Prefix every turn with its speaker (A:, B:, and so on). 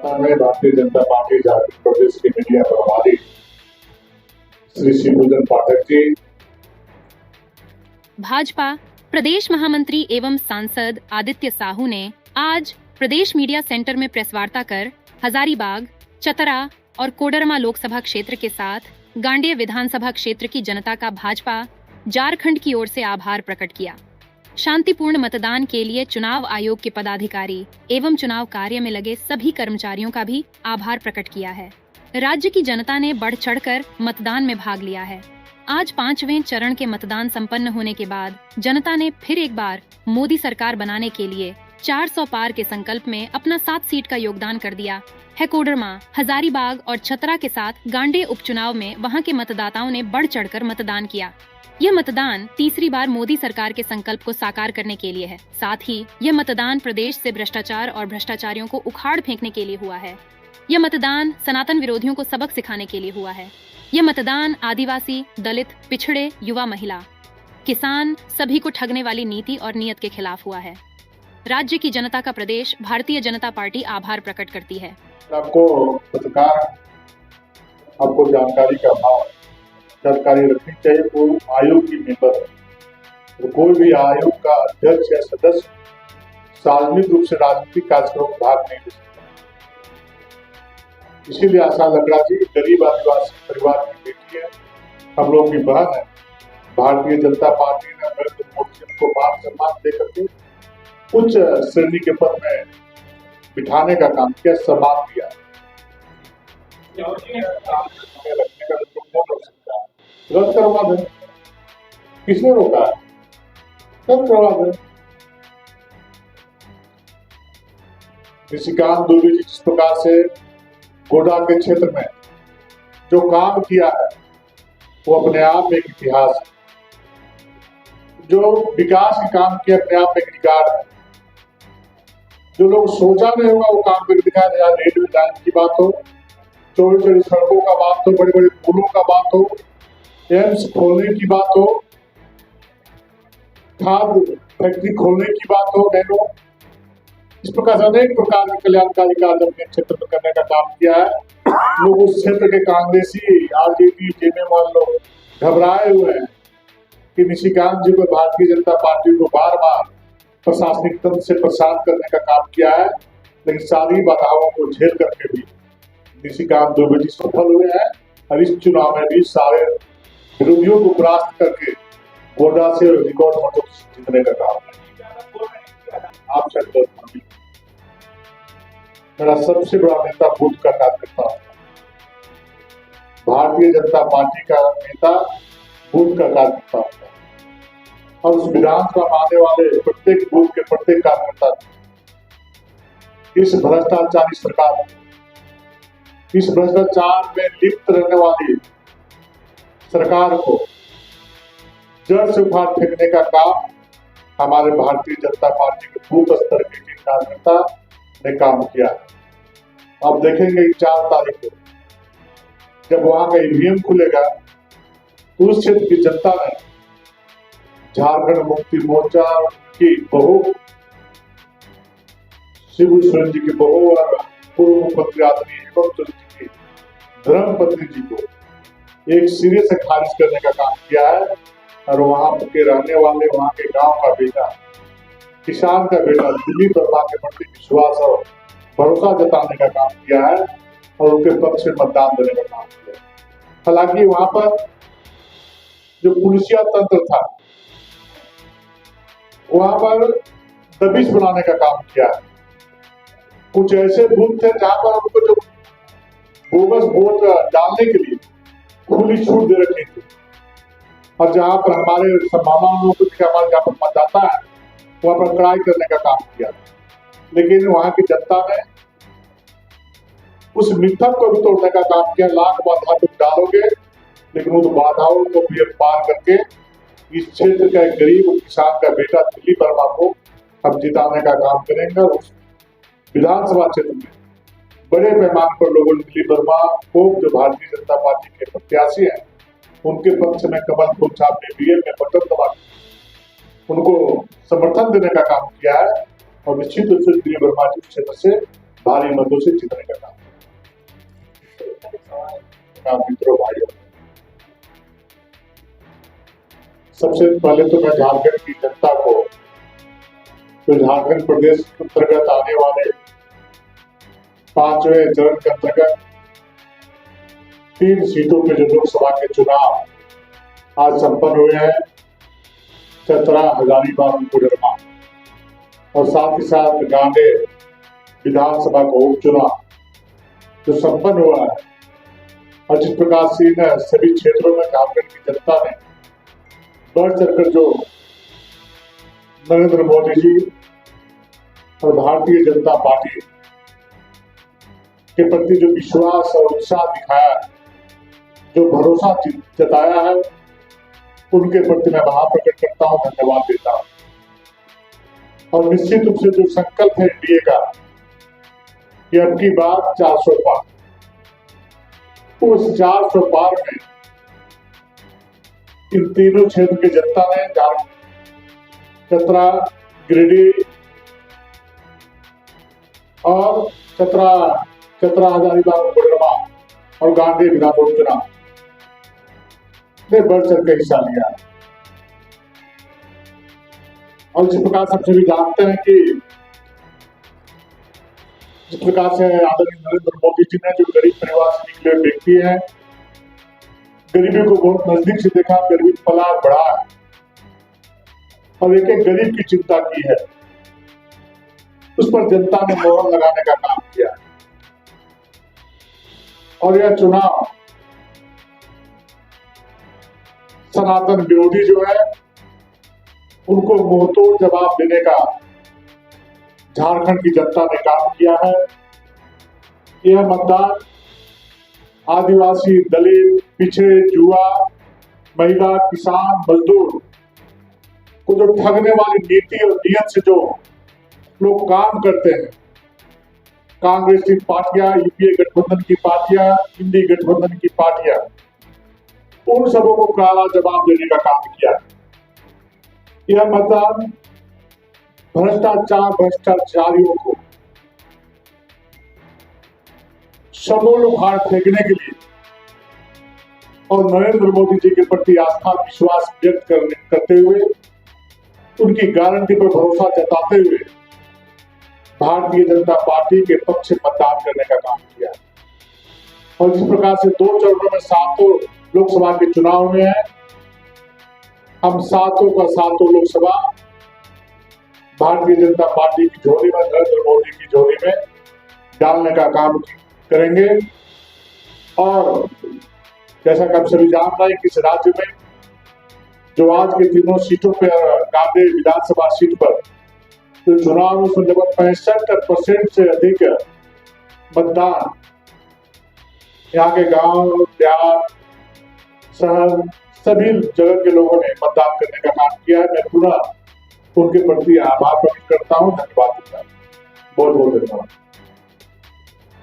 A: मैं भारतीय जनता पार्टी झारखंड प्रदेश के मीडिया प्रभारी श्री शिवभूषण पाठक जी।
B: भाजपा प्रदेश महामंत्री एवं सांसद आदित्य साहू ने आज प्रदेश मीडिया सेंटर में प्रेस वार्ता कर हजारीबाग, चतरा और कोडरमा लोकसभा क्षेत्र के साथ गांडेय विधानसभा क्षेत्र की जनता का भाजपा झारखंड की ओर से आभार प्रकट किया। शांतिपूर्ण मतदान के लिए चुनाव आयोग के पदाधिकारी एवं चुनाव कार्य में लगे सभी कर्मचारियों का भी आभार प्रकट किया है। राज्य की जनता ने बढ़ चढ़कर मतदान में भाग लिया है। आज 5वें चरण के मतदान संपन्न होने के बाद जनता ने फिर एक बार मोदी सरकार बनाने के लिए 400 पार के संकल्प में अपना 7 सीट का योगदान कर दिया है। कोडरमा, हजारीबाग और छतरा के साथ गांडेय उपचुनाव में वहां के मतदाताओं ने बढ़ चढ़कर मतदान किया। यह मतदान तीसरी बार मोदी सरकार के संकल्प को साकार करने के लिए है। साथ ही यह मतदान प्रदेश से भ्रष्टाचार और भ्रष्टाचारियों को उखाड़ फेंकने के लिए हुआ है। यह मतदान सनातन विरोधियों को सबक सिखाने के लिए हुआ है। यह मतदान आदिवासी, दलित, पिछड़े, युवा, महिला, किसान सभी को ठगने वाली नीति और नियत के खिलाफ हुआ है। राज्य की जनता का प्रदेश भारतीय जनता पार्टी आभार प्रकट करती है।
A: आपको पत्रकार आपको जानकारी का अभाव जानकारी रखनी चाहिए। वो आयोग की मेंबर है, तो कोई भी आयोग का अध्यक्ष या सदस्य सार्वजनिक रूप से राजनीतिक कार्यक्रम में भाग नहीं ले सकता। इसीलिए आशा लकड़ा जी गरीब आदिवासी परिवार की बेटी है, हम लोग की बहन है। भारतीय जनता पार्टी ने नरेंद्र मोदी जी को मान सम्मान देकर के उच्च श्रेणी के पद में बिठाने का काम किया, सम्मान दिया। रखने का तो कौन रोक सकता है? रद्द करवा दे। किसने रोका है? रद्द करवा दे। निशिकांत दुबे जी जिस प्रकार से गोडा के क्षेत्र में जो काम किया है वो अपने आप में एक इतिहास है। जो विकास के काम किया अपने आप में एक रिकॉर्ड है। जो लोग सोचा नहीं होगा वो काम करके दिखाया। या रेलवे लाइन की बात हो, चौड़ी चौड़ी सड़कों का बात हो, बड़े बड़े पुलों का बात हो, एम्स खोलने की बात हो, खाद फैक्ट्री खोलने की बात हो, नैनो, इस प्रकार से अनेक प्रकार के कल्याणकारी कार्य अपने क्षेत्र में करने का काम किया है। लोग उस क्षेत्र के कांग्रेसी, आरजेडी, जेएमएम लोग घबराए हुए हैं कि निशिकांत जी को भारतीय जनता पार्टी को बार बार प्रशासनिक तंत्र से परेशान करने का काम किया है, लेकिन सारी बाधाओं को झेल करके भी निशिकांत दुबे जी सफल हुए हैं और इस चुनाव में भी सारे विरोधियों को परास्त करके गोडा से रिकॉर्ड मतों से जीतने का काम है। आप संकल्प मेरा सबसे बड़ा नेता बूथ का कार्यकर्ता है। भारतीय जनता पार्टी का नेता बूथ का कार्यकर्ता होता है और उस विधानसभा में आने वाले प्रत्येक बूथ के प्रत्येक कार्यकर्ता इस भ्रष्टाचारी सरकार, इस भ्रष्टाचार में लिप्त रहने वाली सरकार को जड़ से उखाड़ फेंकने का काम हमारे भारतीय जनता पार्टी के बूथ स्तर के कार्यकर्ता ने काम किया। अब देखेंगे 4 तारीख को जब वहां का ईवीएम खुलेगा तो उस क्षेत्र की जनता ने झारखंड मुक्ति मोर्चा की बहू शिबू सोरेन जी की बहू और पूर्व मुख्यमंत्री आदरणीय हेमंत सोरेन जी की धर्मपत्नी जी को एक सिरे से खारिज करने का काम किया है। और वहां के रहने वाले, वहां के गांव का बेटा, किसान का बेटा दिलीप वर्मा के प्रति विश्वास और भरोसा जताने का काम किया है और उनके पक्ष में मतदान देने का काम किया। हालांकि वहां पर जो पुलिसिया तंत्र था वहां पर दबिश बनाने का काम किया है। कुछ ऐसे बूथ थे जहां पर उनको जो बोगस वोट डालने के लिए खुली छूट दे रखी थी और जहां पर हमारे संभावनाओं को हमारे जहां पर मतदाता है वहां पर कड़ाई करने का काम किया। लेकिन वहां की जनता ने उस मिथक को भी तोड़ने का काम किया। लाख बाधा तुम डालोगे, लेकिन उन बाधाओं को भी पार करके इस क्षेत्र का एक गरीब किसान का बेटा दिलीप वर्मा को हम जिताने का काम करेंगे। और उस विधानसभा क्षेत्र में बड़े पैमाने पर लोगों ने दिलीप वर्मा को, जो भारतीय जनता पार्टी के प्रत्याशी हैं, उनके पक्ष में कमल फूल छाप ईवीएम में बटन दबा उनको समर्थन देने का काम किया है। और निश्चित रूप से दिलीप वर्मा जी क्षेत्र से भारी मतों से जीतने का काम। मित्रों भाइयों, सबसे पहले तो मैं झारखंड की जनता को, तो झारखंड प्रदेश के अंतर्गत आने वाले 5वें चरण के अंतर्गत 3 सीटों पे जो लोकसभा के चुनाव आज संपन्न हुए हैं, चतरा, हजारीबाग और कोडरमा, और साथ ही साथ गांधी विधानसभा का उपचुनाव जो संपन्न हुआ है, और जिस प्रकार से सभी क्षेत्रों में झारखंड की जनता ने बढ़ चढ़कर जो नरेंद्र मोदी जी और भारतीय जनता पार्टी के प्रति जो विश्वास और उत्साह दिखाया है, जो भरोसा जताया है, उनके प्रति मैं आभार प्रकट करता हूं, धन्यवाद देता हूं। और निश्चित रूप से जो संकल्प है एनडीए का कि अब की बात 400 पार, उस 400 पार में इन तीनों क्षेत्र की जनता ने चतरा, गिरिडीह और चतरा, हजारीबाग, कोडरमा और गांधी विधानसभा चुनाव ने बढ़ चढ़ के हिस्सा लिया। और जिस प्रकार से सभी जानते हैं कि जिस प्रकार से आदरणीय नरेंद्र मोदी जी ने जो गरीब परिवार से निकले व्यक्ति हैं, गरीबी को बहुत नजदीक से देखा, गरीबी पला बढ़ा है और एक एक गरीब की चिंता की है, उस पर जनता ने मोहर लगाने का काम किया है। और यह चुनाव सनातन विरोधी जो है उनको मुंहतोड़ जवाब देने का झारखंड की जनता ने काम किया है। यह मतदान आदिवासी, दलित, पिछड़े, युवा, महिला, किसान, मजदूर को जो ठगने वाली नीति और नियत से जो लोग काम करते हैं, कांग्रेस की पार्टियां, यूपीए गठबंधन की पार्टियां, इंडी गठबंधन की पार्टियां, उन सबों को काला जवाब देने का काम किया है। यह मतदान भ्रष्टाचारियों को समूल उखाड़ फेंकने के लिए और नरेंद्र मोदी जी के प्रति आस्था, विश्वास व्यक्त करते हुए, उनकी गारंटी पर भरोसा जताते हुए भारतीय जनता पार्टी के पक्ष में मतदान करने का काम किया। और जिस प्रकार से 2 चरणों में 7 लोकसभा के चुनाव हुए हैं, हम 7 लोकसभा भारतीय जनता पार्टी की झोली में, नरेंद्र मोदी की झोली में डालने का काम करेंगे। और जैसा कि आप सभी जान रहे हैं कि इस राज्य में जो आज के तीनों सीटों पर, गांधी विधानसभा सीट पर जो चुनाव, उसमें लगभग 65% से अधिक मतदान यहाँ के गांव, देहात, शहर, सभी जगह के लोगों ने मतदान करने का काम किया है। मैं पुनः उनके प्रति आभार प्रकट करता हूँ, धन्यवाद देता हूँ। बहुत बहुत धन्यवाद।